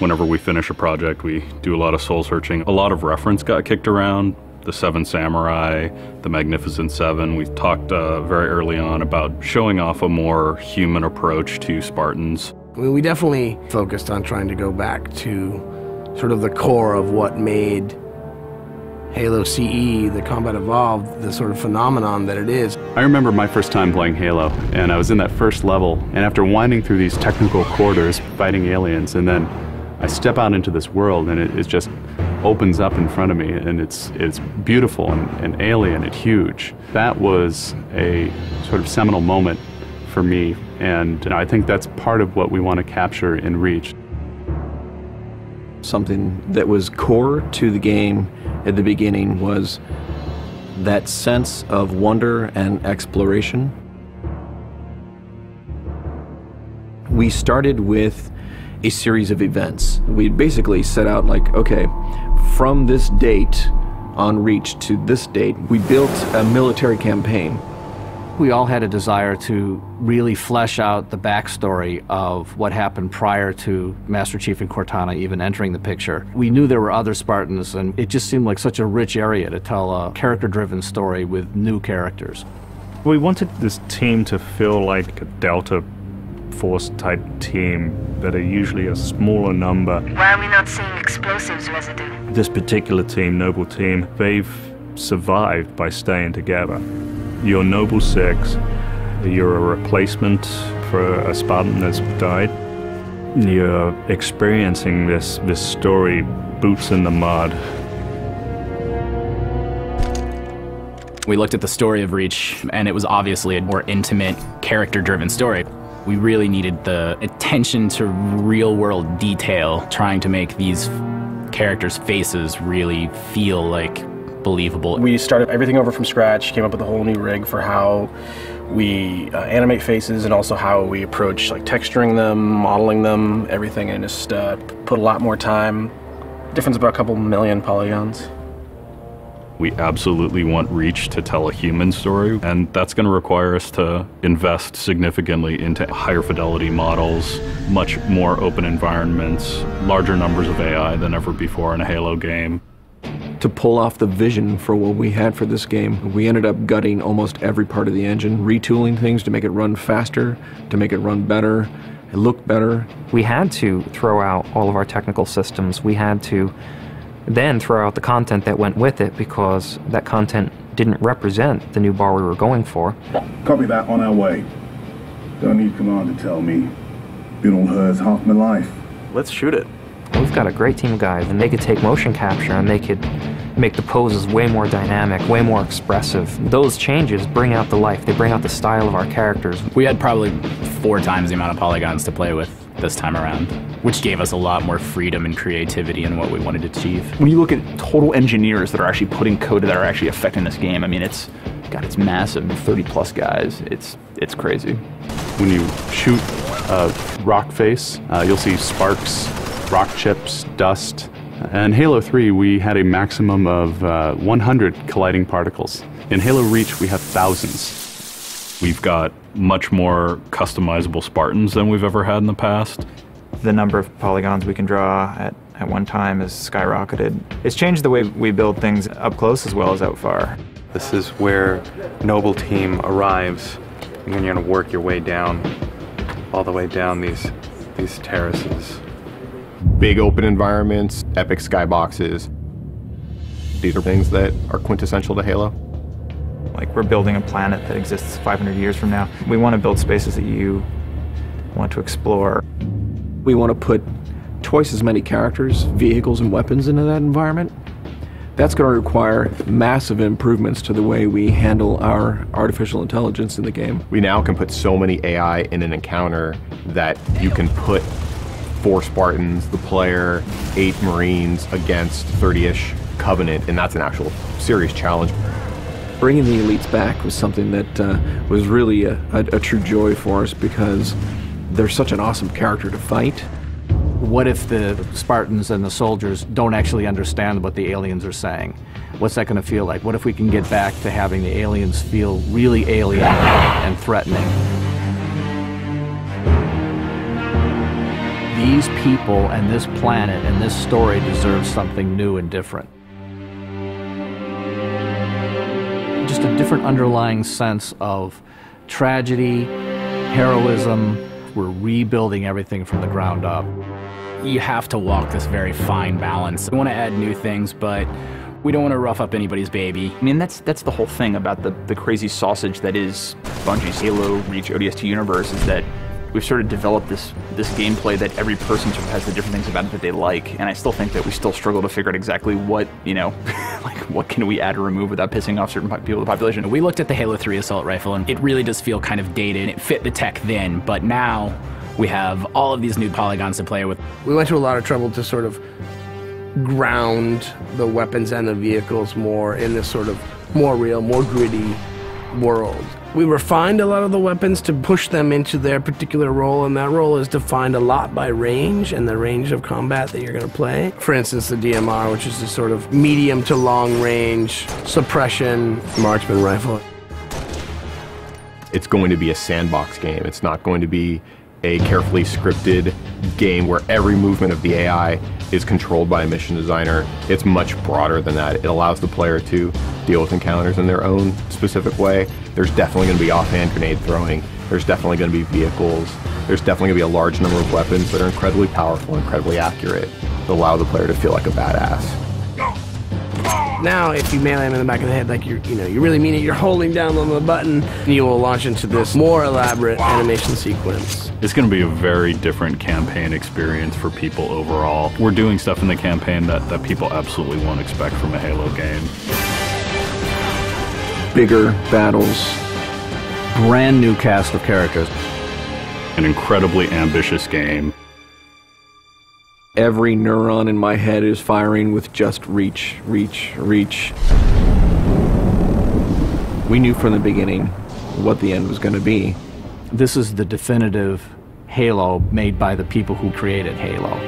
Whenever we finish a project, we do a lot of soul searching. A lot of reference got kicked around. The Seven Samurai, the Magnificent Seven. We talked very early on about showing off a more human approach to Spartans. We definitely focused on trying to go back to sort of the core of what made Halo CE, the Combat Evolved, the sort of phenomenon that it is. I remember my first time playing Halo, and I was in that first level, and after winding through these technical corridors, fighting aliens, and then I step out into this world, and it just opens up in front of me, and it's beautiful and alien and huge. That was a sort of seminal moment for me, and I think that's part of what we want to capture in Reach. Something that was core to the game at the beginning was that sense of wonder and exploration. We started with a series of events. We basically set out like, okay, from this date on Reach to this date, we built a military campaign. We all had a desire to really flesh out the backstory of what happened prior to Master Chief and Cortana even entering the picture. We knew there were other Spartans, and it just seemed like such a rich area to tell a character-driven story with new characters. We wanted this team to feel like a Delta Force type team that are usually a smaller number. Why are we not seeing explosives residue? This particular team, Noble Team, they've survived by staying together. You're Noble 6, you're a replacement for a Spartan that's died. You're experiencing this story, boots in the mud. We looked at the story of Reach, and it was obviously a more intimate, character-driven story. We really needed the attention to real-world detail, trying to make these characters' faces really feel like believable. We started everything over from scratch, came up with a whole new rig for how we animate faces and also how we approach like texturing them, modeling them, everything, and just put a lot more time. Difference about a couple million polygons. We absolutely want Reach to tell a human story, and that's going to require us to invest significantly into higher fidelity models, much more open environments, larger numbers of AI than ever before in a Halo game. To pull off the vision for what we had for this game, we ended up gutting almost every part of the engine, retooling things to make it run faster, to make it run better, it looked better. We had to throw out all of our technical systems. We had to then throw out the content that went with it because that content didn't represent the new bar we were going for. Copy that, on our way. Don't need command to tell me. Been on hers half my life. Let's shoot it. We've got a great team of guys, and they could take motion capture and they could make the poses way more dynamic, way more expressive. Those changes bring out the life, they bring out the style of our characters. We had probably 4 times the amount of polygons to play with this time around, which gave us a lot more freedom and creativity in what we wanted to achieve. When you look at total engineers that are actually putting code that are actually affecting this game, I mean, it's massive, 30+ guys. It's crazy. When you shoot a rock face, you'll see sparks, rock chips, dust. In Halo 3, we had a maximum of 100 colliding particles. In Halo Reach, we have thousands. We've got much more customizable Spartans than we've ever had in the past. The number of polygons we can draw at one time has skyrocketed. It's changed the way we build things up close as well as out far. This is where Noble Team arrives, and then you're going to work your way down, all the way down these terraces. Big open environments, epic skyboxes. These are things that are quintessential to Halo. Like, we're building a planet that exists 500 years from now. We want to build spaces that you want to explore. We want to put twice as many characters, vehicles, and weapons into that environment. That's going to require massive improvements to the way we handle our artificial intelligence in the game. We now can put so many AI in an encounter that you can put 4 Spartans, the player, 8 Marines against 30-ish Covenant, and that's an actual serious challenge. Bringing the elites back was something that was really a true joy for us because they're such an awesome character to fight. What if the Spartans and the soldiers don't actually understand what the aliens are saying? What's that going to feel like? What if we can get back to having the aliens feel really alien and threatening? these people and this planet and this story deserves something new and different. Just a different underlying sense of tragedy, heroism. We're rebuilding everything from the ground up. You have to walk this very fine balance. We want to add new things, but we don't want to rough up anybody's baby. I mean, that's the whole thing about the crazy sausage that is Bungie's Halo Reach ODST universe, is that we've sort of developed this gameplay that every person sort of has the different things about it that they like, and I still think that we still struggle to figure out exactly what, you know, like what can we add or remove without pissing off certain people in the population. We looked at the Halo 3 assault rifle, and it really does feel kind of dated. It fit the tech then, but now we have all of these new polygons to play with. We went to a lot of trouble to sort of ground the weapons and the vehicles more in this sort of more real, more gritty world. We refined a lot of the weapons to push them into their particular role, and that role is defined a lot by range and the range of combat that you're going to play. For instance, the DMR, which is this sort of medium to long range suppression marksman rifle. It's going to be a sandbox game. It's not going to be a carefully scripted game where every movement of the AI is controlled by a mission designer. It's much broader than that. It allows the player to deal with encounters in their own specific way. There's definitely going to be offhand grenade throwing. There's definitely going to be vehicles. There's definitely going to be a large number of weapons that are incredibly powerful, incredibly accurate, that allow the player to feel like a badass. Now, if you melee him in the back of the head, like you really mean it, you're holding down on the button, and you will launch into this more elaborate animation sequence. It's going to be a very different campaign experience for people overall. We're doing stuff in the campaign that people absolutely won't expect from a Halo game. Bigger battles, brand new cast of characters. An incredibly ambitious game. Every neuron in my head is firing with just reach, reach, reach. We knew from the beginning what the end was going to be. This is the definitive Halo made by the people who created Halo.